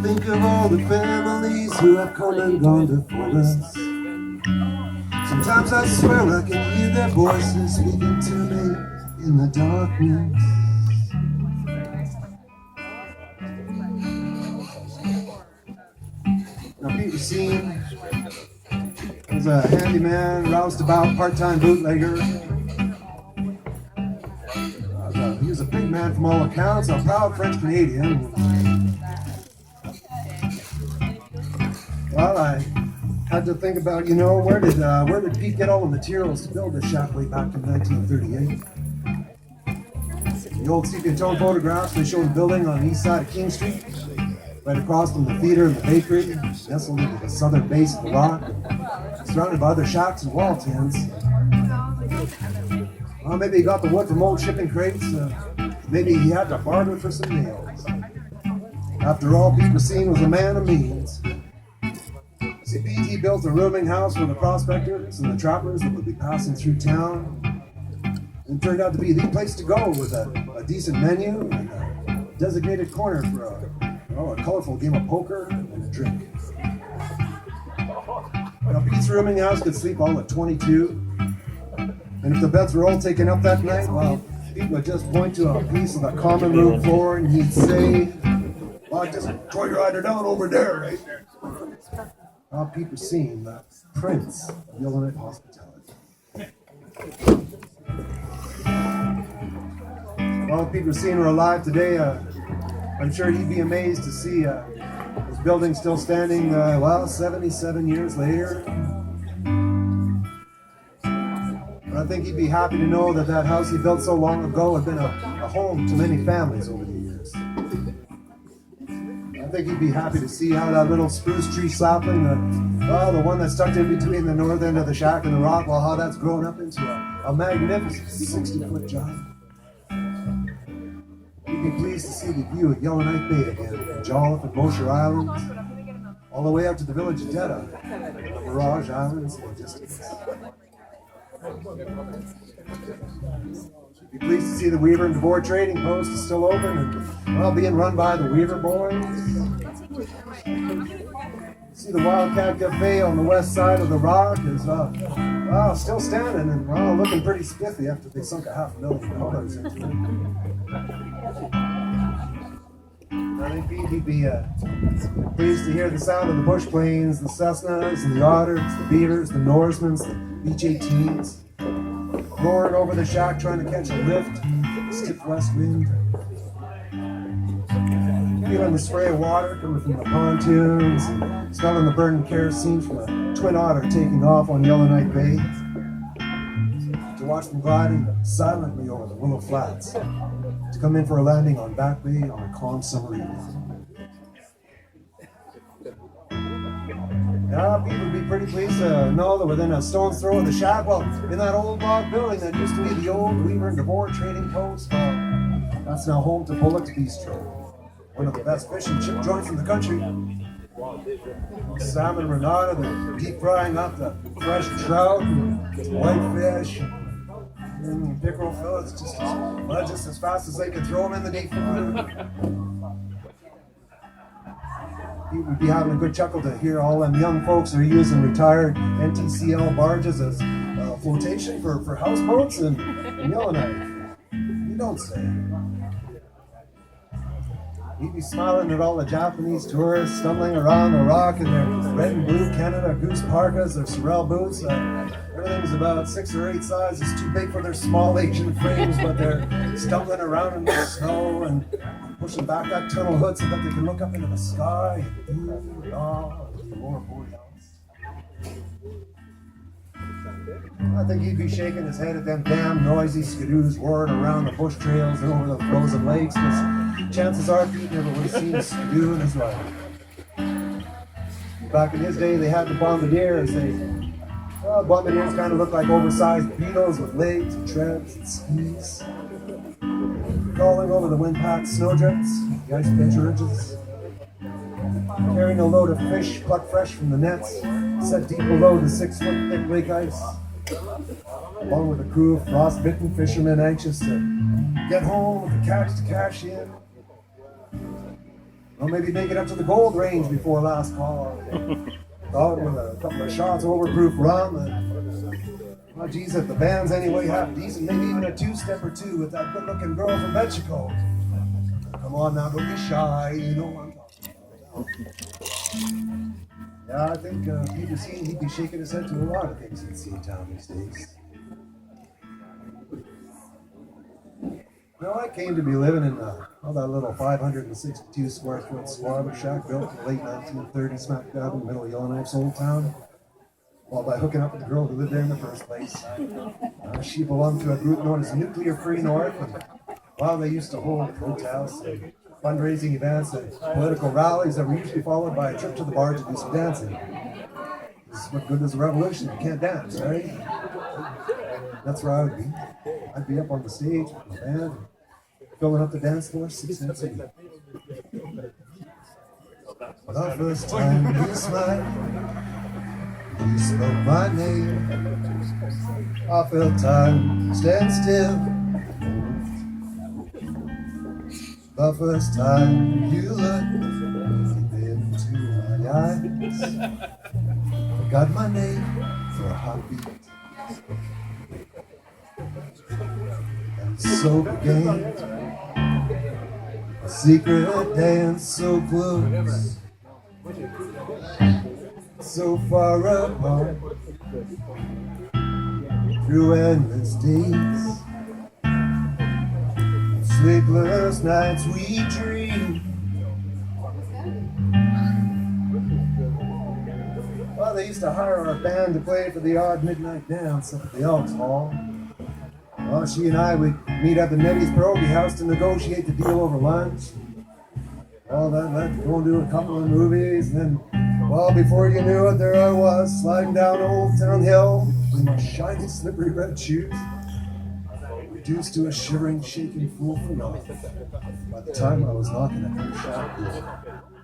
think of all the families who have come and gone before us. Sometimes I swear I can hear their voices speaking to me in the darkness. Now Peter Seen was a handyman, roustabout, part-time bootlegger. He was a big man from all accounts, a proud French Canadian. Well, I had to think about, where did Pete get all the materials to build this shack way back in 1938? The old sepia tone photographs, they show the building on the east side of King Street, right across from the theater and the bakery, nestled into the southern base of the rock, surrounded by other shacks and wall tents. Well, maybe he got the wood from old shipping crates. Maybe he had to barter for some nails. After all, Pete Racine was a man of means. See, Pete built a rooming house for the prospectors and the trappers that would be passing through town. It turned out to be the place to go with a decent menu and a designated corner for a colorful game of poker and a drink. Now, Pete's rooming house could sleep all at 22. And if the beds were all taken up that night, well, Pete would just point to a piece of the common room floor and he'd say, well, just throw your rider down over there, right? Well, Pete Racine, the prince of Yellowknife hospitality. Well, if Pete Racine were alive today, I'm sure he'd be amazed to see his building still standing, 77 years later. I think he'd be happy to know that that house he built so long ago had been a home to many families over the years. I think he'd be happy to see how that little spruce tree sapling, the one that's tucked in between the north end of the shack and the rock, well, how that's grown up into a magnificent 60-foot giant. He'd be pleased to see the view of Yellowknife Bay again, from Jolliffe and Mosher Islands, all the way up to the village of Detta, the Mirage Islands in the distance. Be pleased to see the Weaver and DeVore trading post is still open and, being run by the Weaver boys. See the Wildcat Cafe on the west side of the rock is, still standing and, looking pretty spiffy after they sunk $500,000 into it. I think he'd be pleased to hear the sound of the bush planes, the Cessnas and the Otters, the Beavers, the Norsemans, the Beach 18s, roaring over the shack trying to catch a lift, stiff west wind. Feeling the spray of water coming from the pontoons, and smelling the burning kerosene from a twin otter taking off on Yellowknife Bay. To watch them gliding silently over the Willow Flats, to come in for a landing on Back Bay on a calm summer evening. Yeah, people would be pretty pleased to know that within a stone's throw of the shack, in that old log building that used to be the old Weaver and DeVore trading post, that's now home to Bullock's Bistro, one of the best fish and chip joints in the country. Salmon renata, they're deep frying up the fresh trout and whitefish, and pickerel fillets just as fast as they could throw them in the deep fryer. He would be having a good chuckle to hear all them young folks who are using retired NTCL barges as flotation for houseboats in Yellowknife. You don't say. He'd be smiling at all the Japanese tourists stumbling around the rock in their red and blue Canada Goose parkas, their Sorel boots. Everything's about 6 or 8 sizes too big for their small Asian frames, but they're stumbling around in the snow and pushing back that tunnel hood so that they can look up into the sky and the Aurora Borealis. I think he'd be shaking his head at them damn noisy skidoos roaring around the bush trails and over the frozen lakes, because chances are Pete never would have seen a skidoo in his life. Back in his day, they had the bombardiers. Bombardiers kind of looked like oversized beetles with legs and treads and skis, crawling over the wind-packed snowdrifts, the ice pitcher ridges, carrying a load of fish plucked fresh from the nets, set deep below the 6-foot thick lake ice, along with a crew of frost-bitten fishermen anxious to get home with the catch to cash in. Well, maybe make it up to the gold range before last call. Out with a couple of shots of overproof rum. Oh, geez, if the band's anyway half decent, maybe even a two-step or two with that good-looking girl from Mexico. Come on now, don't be shy. You know what I'm talking about. Yeah, I think if he'd have seen, he'd be shaking his head to a lot of things he'd see in town these days. No, I came to be living in that little 562 square foot squatter shack built in the late 1930s, smack dab in the middle of Yellowknife's old town. Well, by hooking up with the girl who lived there in the first place. She belonged to a group known as Nuclear Free North. And, well, they used to hold protests and fundraising events and political rallies that were usually followed by a trip to the bar to do some dancing. What good is a revolution? You can't dance, right? That's where I would be. I'd be up on the stage with my band, filling up the dance floor 6 nights a week. The first time you smiled, you spoke my name. I felt time stand still. The first time you looked into my eyes, I got my name for a heartbeat. And so began a secret dance so close, so far apart, through endless days, sleepless nights we dream. Well, they used to hire our band to play for the odd midnight dance up at the Elks Hall. Well, she and I would meet up in Nettie's pierogi house to negotiate the deal over lunch. Well, then let's go and do a couple of movies, and then, well, before you knew it, there I was, sliding down Old Town Hill with my shiny, slippery red shoes, reduced to a shivering, shaking fool for life by the time I was knocking at her shop door.